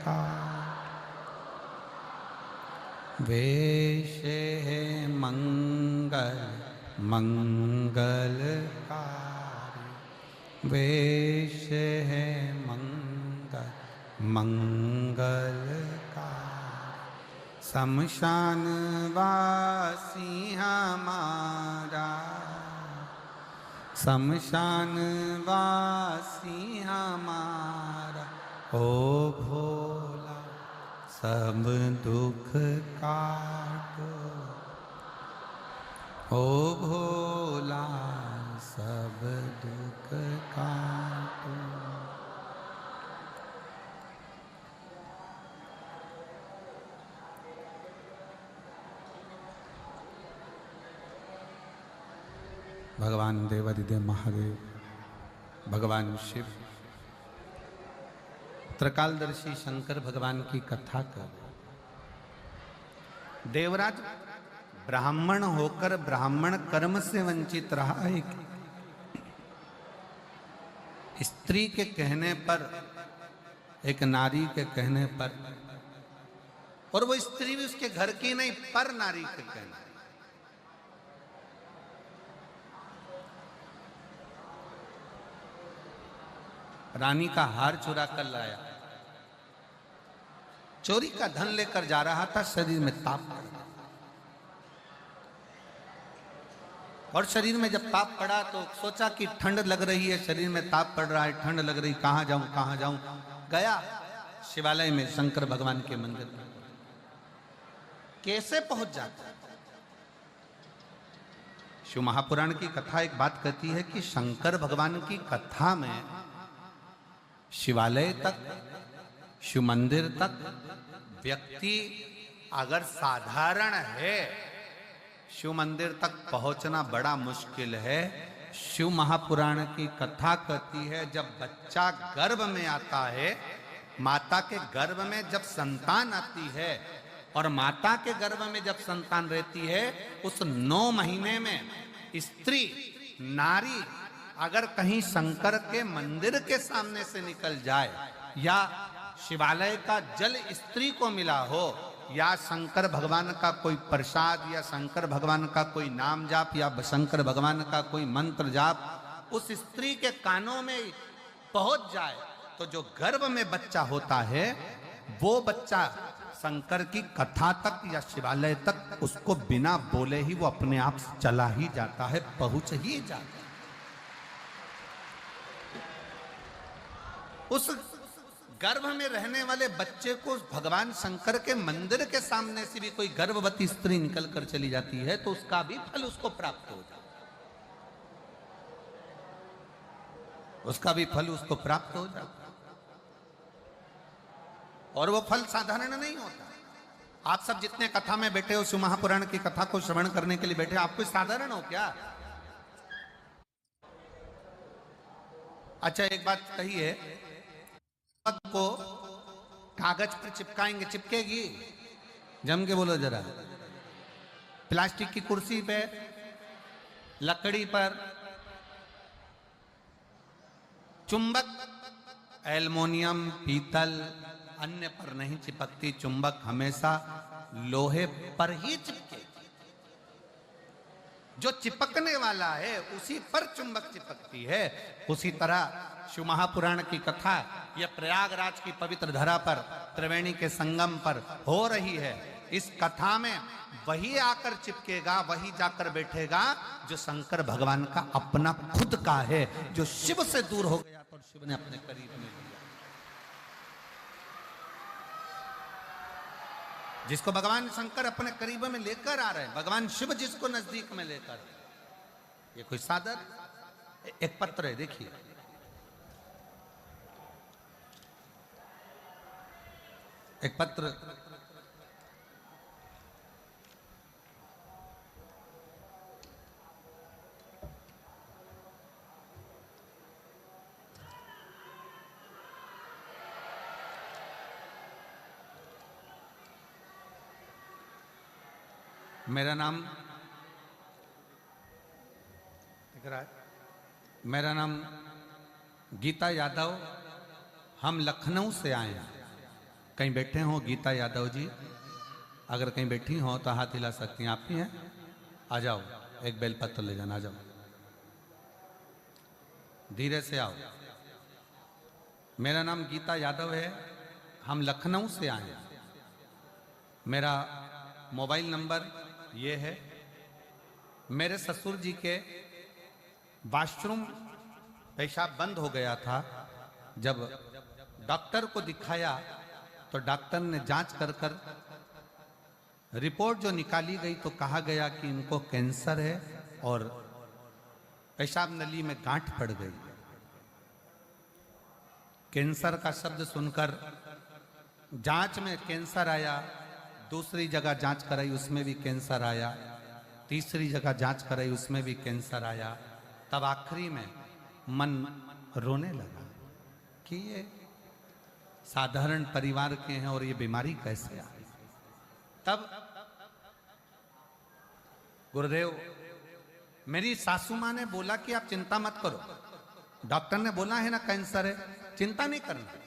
का वेश है मंगल मंगलकारी, वेश है मंगल मंगलकारी। शमशान वासी हमारा, शमशान वासी हमारा, ओ भोला सब दुख काटो, ओ भोला सब दुख काटो। भगवान देवादिदेव महादेव, भगवान शिव, त्रिकालदर्शी शंकर भगवान की कथा कर। देवराज ब्राह्मण होकर ब्राह्मण कर्म से वंचित रहा। एक स्त्री के कहने पर, एक नारी के कहने पर, और वो स्त्री भी उसके घर की नहीं, पर नारी के कहने, रानी का हार चुरा कर लाया, चोरी का धन लेकर जा रहा था। शरीर में ताप पड़ा, और शरीर में जब ताप पड़ा तो सोचा कि ठंड लग रही है, शरीर में ताप पड़ रहा है, ठंड लग रही, कहां जाऊं कहां जाऊं। गया शिवालय में शंकर भगवान के मंदिर में। कैसे पहुंच जाता? शिव महापुराण की कथा एक बात कहती है कि शंकर भगवान की कथा में शिवालय तक, शिव मंदिर तक व्यक्ति अगर साधारण है, शिव मंदिर तक पहुंचना बड़ा मुश्किल है। शिव महापुराण की कथा कहती है जब बच्चा गर्भ में आता है, माता के गर्भ में जब संतान आती है, और माता के गर्भ में जब संतान रहती है, उस 9 महीने में स्त्री नारी अगर कहीं शंकर के मंदिर के सामने से निकल जाए, या शिवालय का जल स्त्री को मिला हो, या शंकर भगवान का कोई प्रसाद, या शंकर भगवान का कोई नाम जाप, या शंकर भगवान का कोई मंत्र जाप उस स्त्री के कानों में पहुंच जाए, तो जो गर्भ में बच्चा होता है वो बच्चा शंकर की कथा तक या शिवालय तक उसको बिना बोले ही वो अपने आप चला ही जाता है, पहुंच ही जाता है। उस गर्भ में रहने वाले बच्चे को भगवान शंकर के मंदिर के सामने से भी कोई गर्भवती स्त्री निकल कर चली जाती है तो उसका भी फल उसको प्राप्त हो जाता है, उसका भी फल उसको प्राप्त हो जाता है। और वो फल साधारण नहीं होता। आप सब जितने कथा में बैठे हो, शिव महापुराण की कथा को श्रवण करने के लिए बैठे, आप कोई साधारण हो क्या? अच्छा एक बात कही है, को कागज पर चिपकाएंगे, चिपकेगी? जम के बोलो जरा। प्लास्टिक की कुर्सी पे, लकड़ी पर, चुंबक एल्युमिनियम, पीतल, अन्य पर नहीं चिपकती। चुंबक हमेशा लोहे पर ही चिपकेगी। जो चिपकने वाला है उसी पर चुंबक चिपकती है। उसी तरह शिव महापुराण की कथा यह प्रयागराज की पवित्र धरा पर, त्रिवेणी के संगम पर हो रही है। इस कथा में वही आकर चिपकेगा, वही जाकर बैठेगा जो शंकर भगवान का अपना खुद का है, जो शिव से दूर हो गया तो शिव ने अपने करीब में लिया। जिसको भगवान शंकर अपने करीब में लेकर आ रहे हैं, भगवान शिव जिसको नजदीक में लेकर, ये कोई साधन। एक पत्र है, देखिए, एक पत्र मेरा नाम गीता यादव, हम लखनऊ से आए हैं। कहीं बैठे हो गीता यादव जी, अगर कहीं बैठी हो तो हाथ हिला सकती हैं, आप ही हैं? आ जाओ, एक बेलपत्र ले जाना, आ जाओ, धीरे से आओ। मेरा नाम गीता यादव है, हम लखनऊ से आए हैं। मेरा मोबाइल नंबर ये है। मेरे ससुर जी के वॉशरूम पेशाब बंद हो गया था। जब डॉक्टर को दिखाया तो डॉक्टर ने जांच कर कर रिपोर्ट जो निकाली गई तो कहा गया कि इनको कैंसर है और पेशाब नली में गांठ पड़ गई। कैंसर का शब्द सुनकर जांच में कैंसर आया, दूसरी जगह जांच कराई उसमें भी कैंसर आया, तीसरी जगह जांच कराई उसमें भी कैंसर आया। तब आखिरी में मन रोने लगा कि ये साधारण परिवार के हैं और ये बीमारी कैसे आ गई। तब गुरुदेव, मेरी सासू मां ने बोला कि आप चिंता मत करो, डॉक्टर ने बोला है ना कैंसर है, चिंता नहीं करना।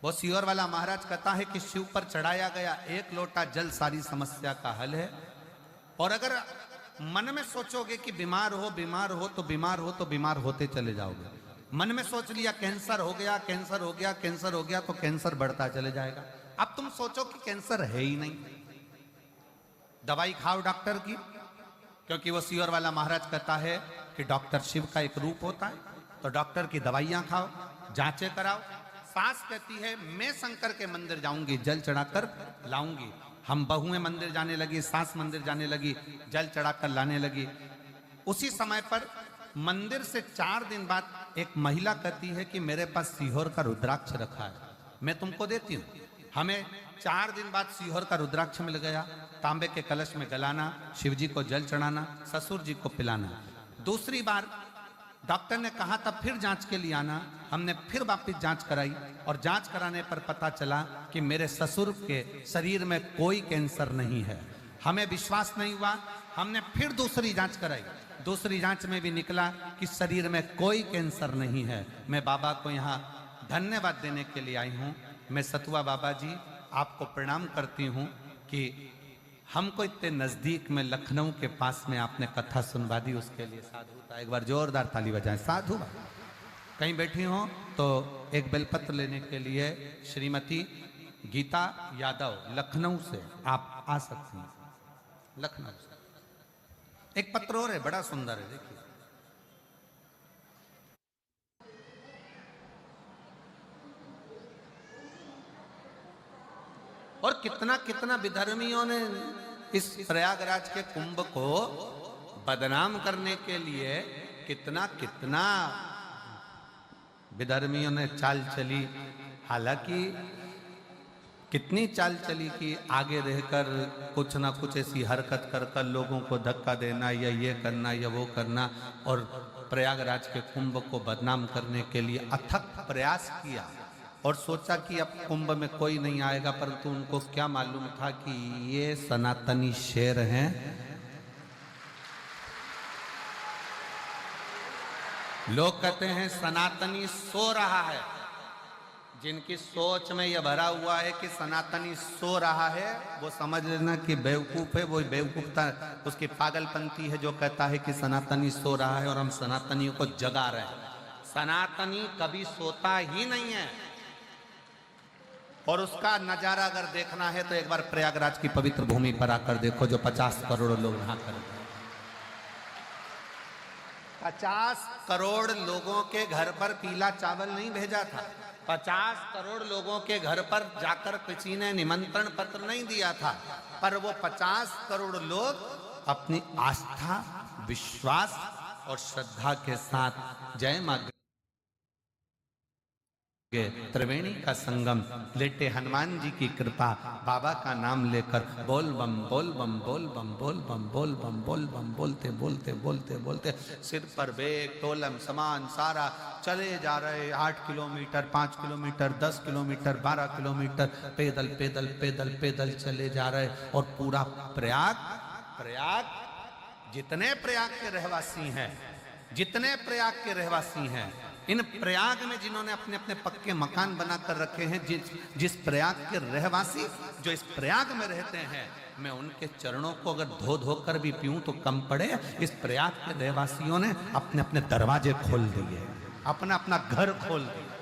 वो सीहोर वाला महाराज कहता है कि शिव पर चढ़ाया गया एक लोटा जल सारी समस्या का हल है। और अगर मन में सोचोगे कि बीमार हो बीमार हो तो बीमार हो तो बीमार होते चले जाओगे। मन में सोच लिया कैंसर हो गया कैंसर हो गया कैंसर हो गया तो कैंसर बढ़ता चले जाएगा। अब तुम सोचो कि कैंसर है ही नहीं, दवाई खाओ डॉक्टर की, क्योंकि वो सीहोर वाला महाराज कहता है कि डॉक्टर शिव का एक रूप होता है। तो डॉक्टर की दवाइयां खाओ, जांचें कराओ। सास कहती है मैं शंकर के मंदिर जाऊंगी, जल चढ़ाकर लाऊंगी। हम बहुएं मंदिर जाने लगी, सास मंदिर जाने लगी, जल चढ़ाकर लाने लगी। उसी समय पर मंदिर से 4 दिन बाद एक महिला कहती है कि मेरे पास सीहोर का रुद्राक्ष रखा है, मैं तुमको देती हूँ। हमें 4 दिन बाद सीहोर का रुद्राक्ष मिल गया। तांबे के कलश में गलाना, शिव जी को जल चढ़ाना, ससुर जी को पिलाना। दूसरी बार डॉक्टर ने कहा तब फिर जांच के लिए आना। हमने फिर वापस जांच कराई और जांच कराने पर पता चला कि मेरे ससुर के शरीर में कोई कैंसर नहीं है। हमें विश्वास नहीं हुआ, हमने फिर दूसरी जांच कराई। दूसरी जांच में भी निकला कि शरीर में कोई कैंसर नहीं है। मैं बाबा को यहाँ धन्यवाद देने के लिए आई हूँ। मैं सतुआ बाबा जी आपको प्रणाम करती हूँ कि हमको इतने नजदीक में लखनऊ के पास में आपने कथा सुनवा दी, उसके लिए साधुता। एक बार जोरदार ताली बजाएं। साधु कहीं बैठी हो तो एक बेलपत्र लेने के लिए श्रीमती गीता यादव लखनऊ से आप आ सकती हैं। लखनऊ से एक पत्र और है, बड़ा सुंदर है, देखिए। और कितना कितना विधर्मियों ने इस प्रयागराज के कुंभ को बदनाम करने के लिए कितना कितना विधर्मियों ने चाल चली। हालांकि कितनी चाल चली कि आगे रहकर कुछ ना कुछ ऐसी हरकत कर कर लोगों को धक्का देना या ये करना या वो करना और प्रयागराज के कुंभ को बदनाम करने के लिए अथक प्रयास किया। और सोचा कि अब कुंभ में कोई नहीं आएगा, परंतु उनको क्या मालूम था कि ये सनातनी शेर हैं। लोग कहते हैं सनातनी सो रहा है। जिनकी सोच में यह भरा हुआ है कि सनातनी सो रहा है, वो समझ लेना कि बेवकूफ है। वो बेवकूफता उसकी पागलपंती है जो कहता है कि सनातनी सो रहा है और हम सनातनियों को जगा रहे हैं। सनातनी कभी सोता ही नहीं है। और उसका नजारा अगर देखना है तो एक बार प्रयागराज की पवित्र भूमि पर आकर देखो, जो 50 करोड़ लोग नहा कर 50 करोड़ लोगों के घर पर पीला चावल नहीं भेजा था। 50 करोड़ लोगों के घर पर जाकर किसी ने निमंत्रण पत्र नहीं दिया था, पर वो 50 करोड़ लोग अपनी आस्था, विश्वास और श्रद्धा के साथ जय मां त्रिवेणी का संगम, लेटे हनुमान जी की कृपा, बाबा का नाम लेकर बोल बम बोल बम बोल बम बोल बम बोल बम बोल बम बोलते बोलते बोलते बोलते सिर पर बेग तोलम सामान सारा चले जा रहे। 8 किलोमीटर, 5 किलोमीटर, 10 किलोमीटर, 12 किलोमीटर पैदल पैदल पैदल पैदल चले जा रहे। और पूरा प्रयाग जितने प्रयाग के रहवासी हैं, जितने प्रयाग के रहवासी हैं, इन प्रयाग में जिन्होंने अपने अपने पक्के मकान बनाकर रखे हैं, जिस प्रयाग के रहवासी जो इस प्रयाग में रहते हैं, मैं उनके चरणों को अगर धो धो कर भी पीऊं तो कम पड़े। इस प्रयाग के रहवासियों ने अपने अपने दरवाजे खोल दिए, अपना अपना घर खोल दिया।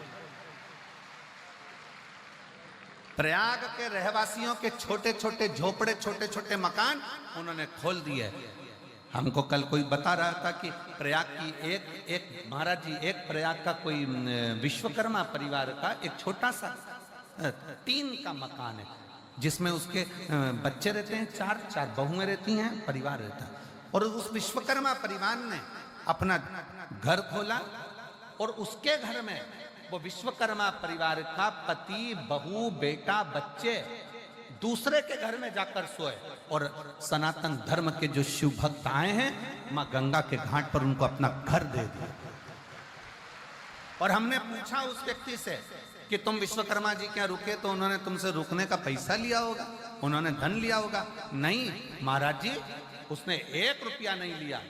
प्रयाग के रहवासियों के छोटे छोटे झोपड़े, छोटे छोटे मकान उन्होंने खोल दिए। हमको कल कोई बता रहा था कि प्रयाग की एक महाराज जी, एक प्रयाग का कोई विश्वकर्मा परिवार का एक छोटा सा 3 का मकान है, जिसमें उसके बच्चे रहते हैं, 4 बहुएं रहती हैं, परिवार रहता है। और उस विश्वकर्मा परिवार ने अपना घर खोला और उसके घर में वो विश्वकर्मा परिवार का पति, बहू, बेटा, बच्चे दूसरे के घर में जाकर सोए। और सनातन धर्म के जो शिव भक्त आए हैं, मां गंगा के घाट पर उनको अपना घर दे दिया। और हमने पूछा उस व्यक्ति से कि तुम विश्वकर्मा जी क्या रुके? तो उन्होंने तुमसे रुकने का पैसा लिया होगा, उन्होंने धन लिया होगा। नहीं महाराज जी, उसने 1 रुपया नहीं लिया।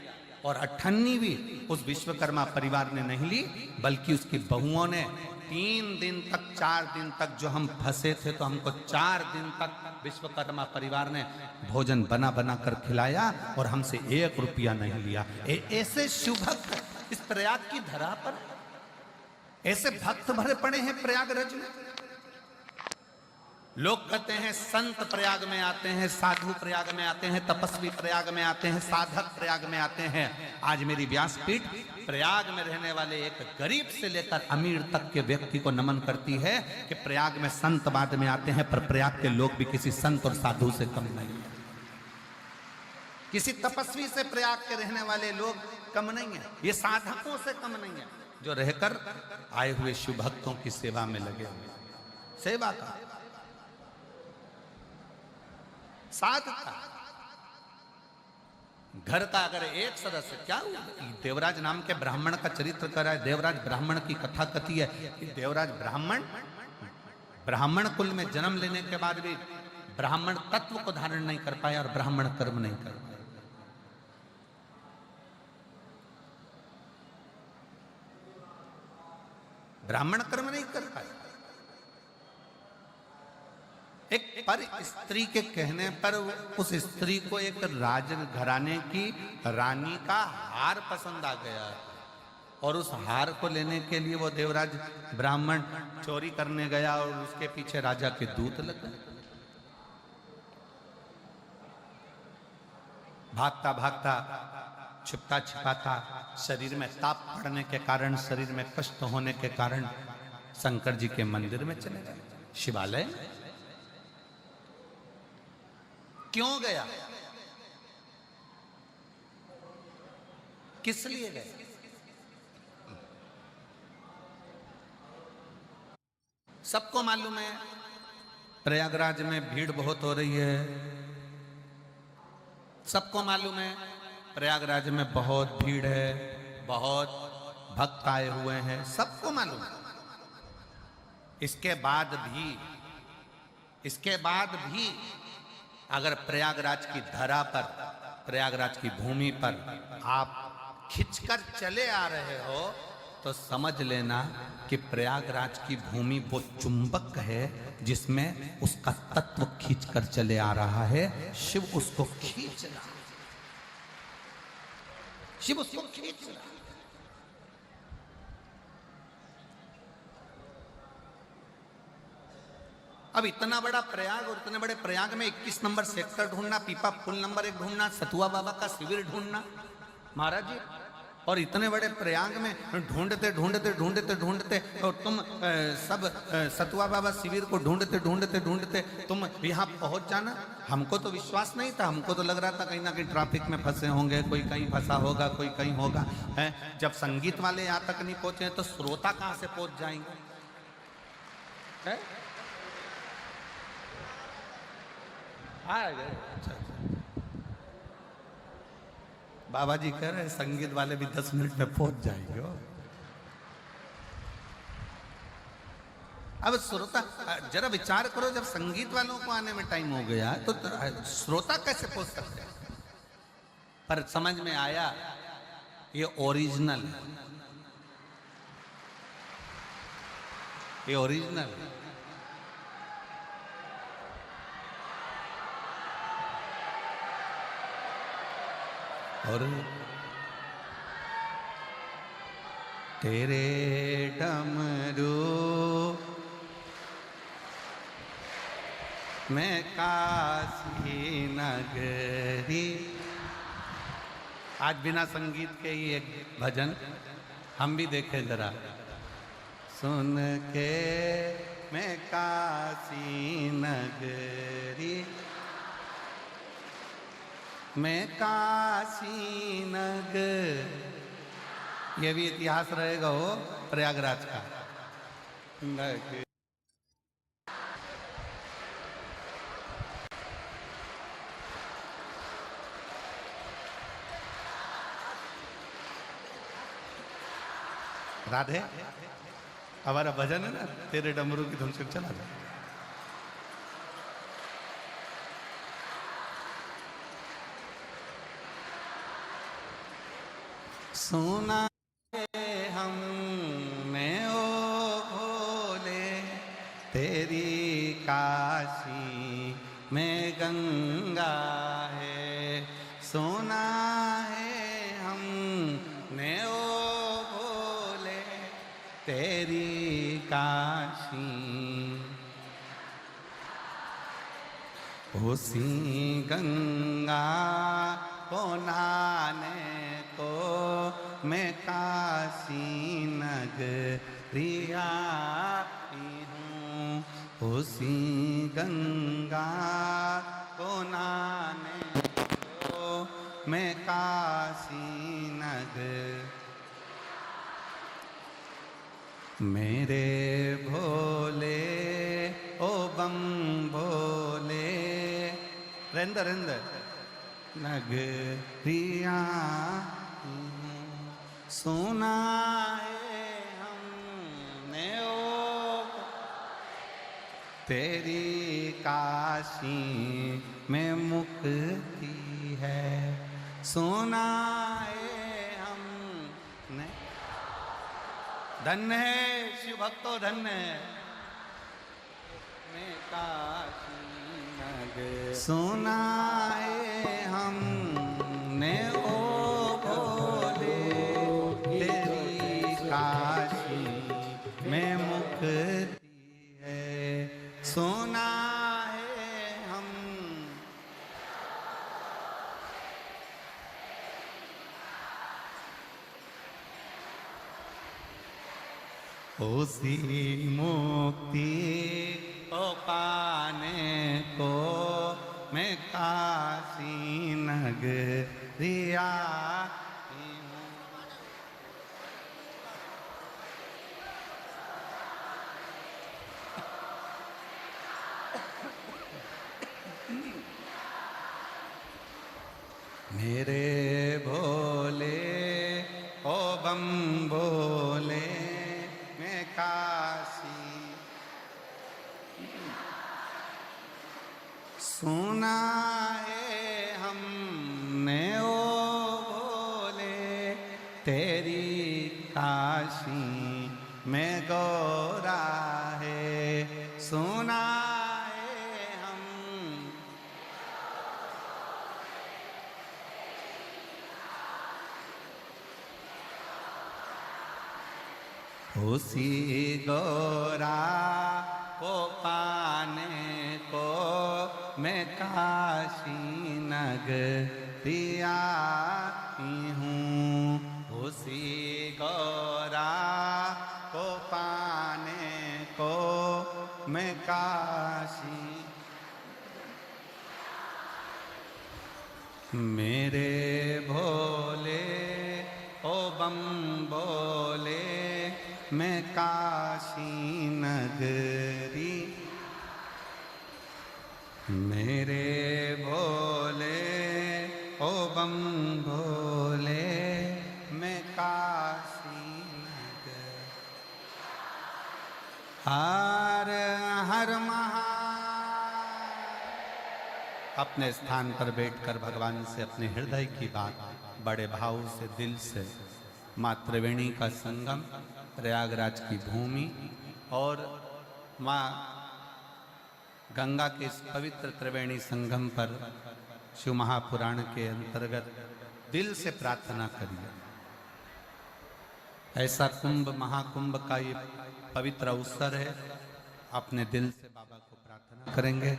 और 98 भी उस विश्वकर्मा परिवार ने नहीं ली, बल्कि उसकी बहुओं ने 3 दिन तक, 4 दिन तक, जो हम फंसे थे तो हमको 4 दिन तक विश्वकर्मा परिवार ने भोजन बना बना कर खिलाया और हमसे 1 रुपया नहीं लिया। ऐसे शिव भक्त इस प्रयाग की धरा पर, ऐसे भक्त भरे पड़े हैं प्रयागराज में। लोग कहते हैं संत प्रयाग में आते हैं, साधु प्रयाग में आते हैं, तपस्वी प्रयाग में आते हैं, साधक प्रयाग में आते हैं। आज मेरी व्यासपीठ प्रयाग में रहने वाले एक गरीब से लेकर अमीर तक के व्यक्ति को नमन करती है कि प्रयाग में संत बाद में आते हैं, पर प्रयाग के लोग भी किसी संत और साधु से कम नहीं है। किसी तपस्वी से प्रयाग के रहने वाले लोग कम नहीं है, ये साधकों से कम नहीं है, जो रहकर आए हुए शिव भक्तों की सेवा में लगे हुए। सेवा का साधता घर का अगर एक सदस्य, क्या देवराज नाम के ब्राह्मण का चरित्र कर रहा है। देवराज ब्राह्मण की कथा कथी है कि देवराज ब्राह्मण कुल में जन्म लेने के बाद भी ब्राह्मण तत्व को धारण नहीं कर पाया और ब्राह्मण कर्म नहीं कर पाया। ब्राह्मण कर्म नहीं कर पाया। एक पर स्त्री के कहने पर उस स्त्री को एक राजघराने की रानी का हार पसंद आ गया और उस हार को लेने के लिए वो देवराज ब्राह्मण चोरी करने गया और उसके पीछे राजा के दूत लग गए। भागता भागता, छिपता छिपाता, शरीर में ताप पड़ने के कारण, शरीर में कष्ट होने के कारण शंकर जी के मंदिर में चले गए, शिवालय। क्यों गया? किस लिए गए? सबको मालूम है प्रयागराज में भीड़ बहुत हो रही है। सबको मालूम है प्रयागराज में बहुत भीड़ है, बहुत भक्त आए हुए हैं, सबको मालूम है। इसके बाद भी अगर प्रयागराज की धरा पर, प्रयागराज की भूमि पर आप खिंचकर चले आ रहे हो तो समझ लेना कि प्रयागराज की भूमि वो चुंबक है जिसमें उसका तत्व खींचकर चले आ रहा है। शिव उसको खींच रहा है, शिव उसको खींच रहा है। अब इतना बड़ा प्रयाग और इतने बड़े प्रयाग में 21 नंबर सेक्टर ढूंढना, पीपा पुल नंबर 1 ढूंढना, सतुआ बाबा का शिविर ढूंढना महाराज जी, और इतने बड़े प्रयाग में ढूंढते ढूंढते ढूंढते ढूंढते और तुम सब सतुआ बाबा शिविर को ढूंढते ढूंढते ढूंढते तुम यहाँ पहुंच जाना। हमको तो विश्वास नहीं था, हमको तो लग रहा था कहीं ना कहीं ट्रैफिक में फंसे होंगे, कोई कहीं फंसा होगा, कोई कहीं होगा। है जब संगीत वाले यहाँ तक नहीं पहुंचे तो श्रोता कहाँ से पहुंच जाएंगे? है? अच्छा। बाबा जी कह रहे संगीत वाले भी 10 मिनट में पहुंच जाएंगे। अब श्रोता जरा विचार करो, जब संगीत वालों को आने में टाइम हो गया तो श्रोता कैसे पहुंच सकते हैं? पर समझ में आया ये ओरिजिनल है, ये ओरिजिनल है। और तेरे डमरू मैं काशी नगरी। आज बिना संगीत के ही एक भजन हम भी देखें जरा। सुन के मैं काशी नगरी, मैं काशी नगर। ये भी इतिहास रहेगा हो प्रयागराज का। नगर राधे हमारा भजन है ना, तेरे डमरू की धुन से चला था। सुना हमने ओ भोले तेरी काशी में गंगा है। सुना है हमने ओ भोले तेरी काशी, उसी गंगा को नहाने को मैं काशी नगरी आई हूँ। उसी गंगा को नहाने को मैं काशी नगर। मेरे भोले ओ बम भोले रेंद रेंद नगरिया सुना है हमने ओ तेरी काशी में मुक्ति है। सुना है हमने, धन्य है शिव भक्तो धन्य है। मैं काशी नगर सुना है हमने ओ भोले तेरी काशी में मुक्ति है। सुना है हम उसी मुक्ति को पाने को मैं काशी नगरी आई हूँ। मेरे भोले ओ बम भोले मैं काशी सुना है हमने ओ भोले तेरी काशी में गौरा है। सुना है हम उसी गौरा को पाने को मैं काशी नगरी आई हूँ। उसी गौरा को पाने को मैं काशी। मेरे भोले ओ बम भोले मैं काशी नगरी। मेरे भोले ओ बम भोले मैं काशी नगर। हर हर महा अपने स्थान पर बैठकर भगवान से अपने हृदय की बात बड़े भाव से दिल से माँ त्रिवेणी का संगम प्रयागराज की भूमि और माँ गंगा के इस पवित्र त्रिवेणी संगम पर शिव महापुराण के अंतर्गत दिल से प्रार्थना करिए। ऐसा कुंभ महाकुंभ का ये पवित्र अवसर है, अपने दिल से बाबा को प्रार्थना करेंगे।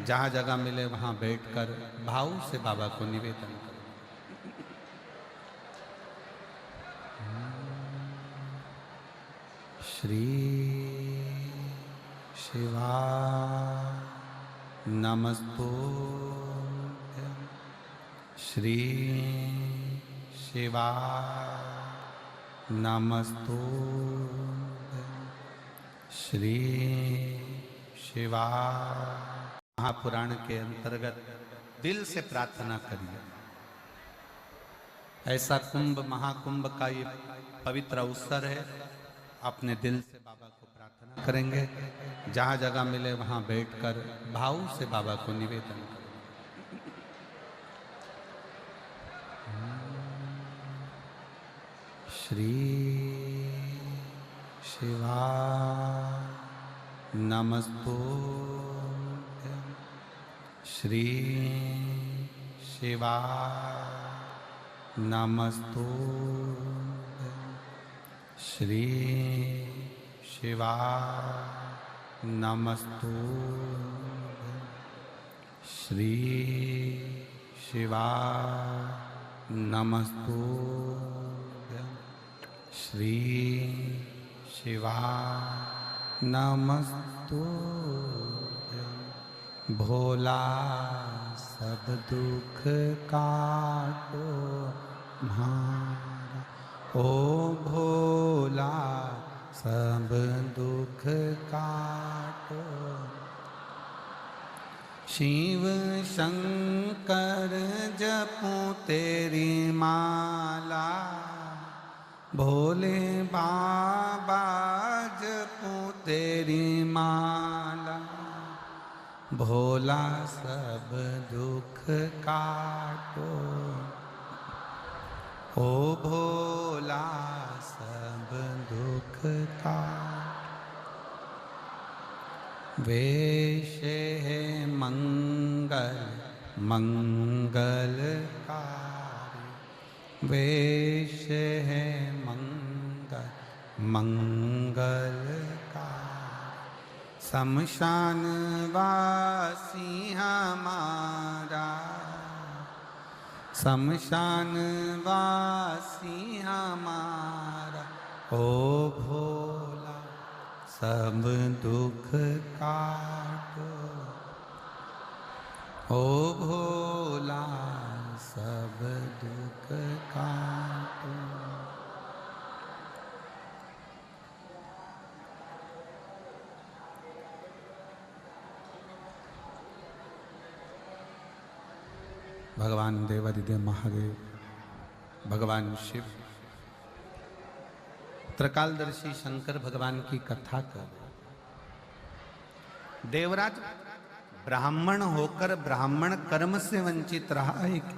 जहाँ जगह मिले वहाँ बैठकर भाव से बाबा को निवेदन करें। श्री शिवा नमस्तुभ्यं, श्री शिवा नमस्तुभ्यं, श्री शिवा। महापुराण के अंतर्गत दिल से प्रार्थना करिए। ऐसा कुंभ महाकुंभ का ये पवित्र अवसर है, अपने दिल से बाबा को प्रार्थना करेंगे। जहाँ जगह मिले वहाँ बैठकर भाव से बाबा को निवेदन करें। श्री शिवा नमस्तुभ्यं, श्री शिवा नमस्तुभ्यं, श्री शिवा नमस्तुभ्यं, श्री शिवा नमस्तुभ्यं, श्री शिवा नमस्तुभ्यं। भोला सब दुख काटो म्हारा, ओ भोला सब दुख काटो। शिव शंकर जपूं तेरी माला, भोले बाबा जपूं तेरी माला। भोला सब दुख काटो, ओ भोला सब दुख काटो। वेश है मंगल मंगलकारी, वेश है मंगल मंगलकारी। शमशान वासी हमारा, शमशान वासी हमारा। ओ भोला सब दुख काटो, ओ भोला सब दुख काटो। भगवान देवादिदेव महादेव, भगवान शिव, त्रिकालदर्शी शंकर भगवान की कथा कर। देवराज ब्राह्मण होकर ब्राह्मण कर्म से वंचित रहा। एक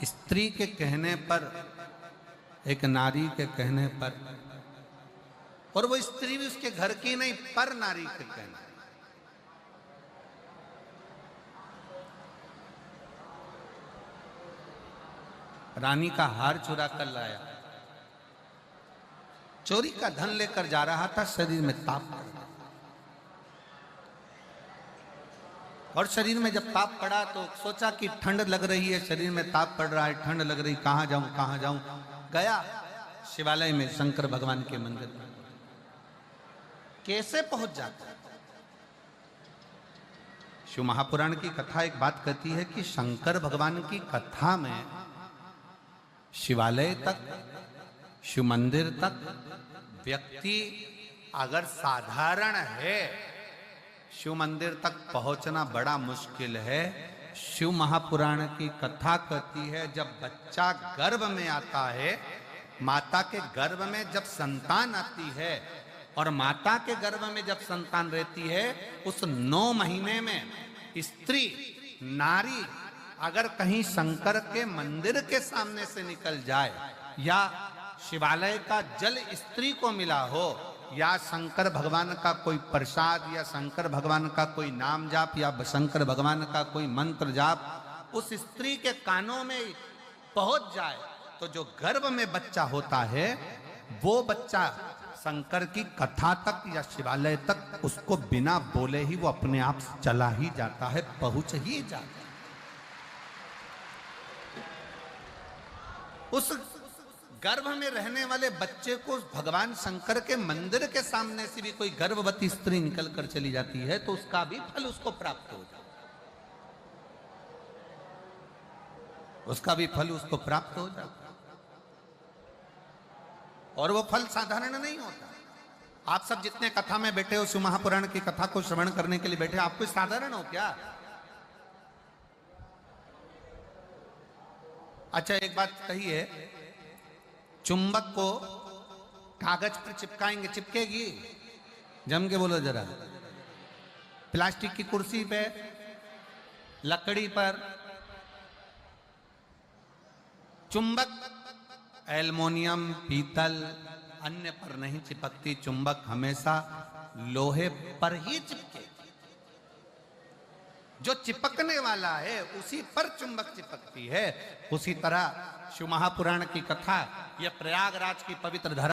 स्त्री के कहने पर, एक नारी के कहने पर, और वो स्त्री भी उसके घर की नहीं, पर नारी के कहने, रानी का हार चुरा कर लाया, चोरी का धन लेकर जा रहा था। शरीर में ताप पड़ा, और शरीर में जब ताप पड़ा तो सोचा कि ठंड लग रही है, शरीर में ताप पड़ रहा है, ठंड लग रही, कहां जाऊं कहां जाऊं। गया शिवालय में, शंकर भगवान के मंदिर में। कैसे पहुंच जाता? शिव महापुराण की कथा एक बात कहती है कि शंकर भगवान की कथा में शिवालय तक, शिव मंदिर तक व्यक्ति अगर साधारण है, शिव मंदिर तक पहुंचना बड़ा मुश्किल है। शिव महापुराण की कथा कहती है जब बच्चा गर्भ में आता है, माता के गर्भ में जब संतान आती है, और माता के गर्भ में जब संतान रहती है, उस 9 महीने में स्त्री नारी अगर कहीं शंकर के मंदिर के सामने से निकल जाए, या शिवालय का जल स्त्री को मिला हो, या शंकर भगवान का कोई प्रसाद, या शंकर भगवान का कोई नाम जाप, या शंकर भगवान का कोई मंत्र जाप उस स्त्री के कानों में पहुंच जाए, तो जो गर्भ में बच्चा होता है वो बच्चा शंकर की कथा तक या शिवालय तक उसको बिना बोले ही वो अपने आप चला ही जाता है, पहुंच ही जाता है। उस गर्भ में रहने वाले बच्चे को भगवान शंकर के मंदिर के सामने से भी कोई गर्भवती स्त्री निकल कर चली जाती है तो उसका भी फल उसको प्राप्त हो जाता है, उसका भी फल उसको प्राप्त हो जाता है। और वो फल साधारण नहीं होता। आप सब जितने कथा में बैठे हो, शिव महापुराण की कथा को श्रवण करने के लिए बैठे, आप कोई साधारण हो क्या? अच्छा एक बात कहिए, चुंबक को कागज पर चिपकाएंगे, चिपकेगी? जम के बोलो जरा। प्लास्टिक की कुर्सी पे, लकड़ी पर, चुंबक एल्युमिनियम, पीतल, अन्य पर नहीं चिपकती। चुंबक हमेशा लोहे पर ही चिपके। जो चिपकने वाला है उसी पर चुंबक चिपकती है। उसी तरह शिव महापुराण की कथा, यह प्रयागराज की पवित्र धरा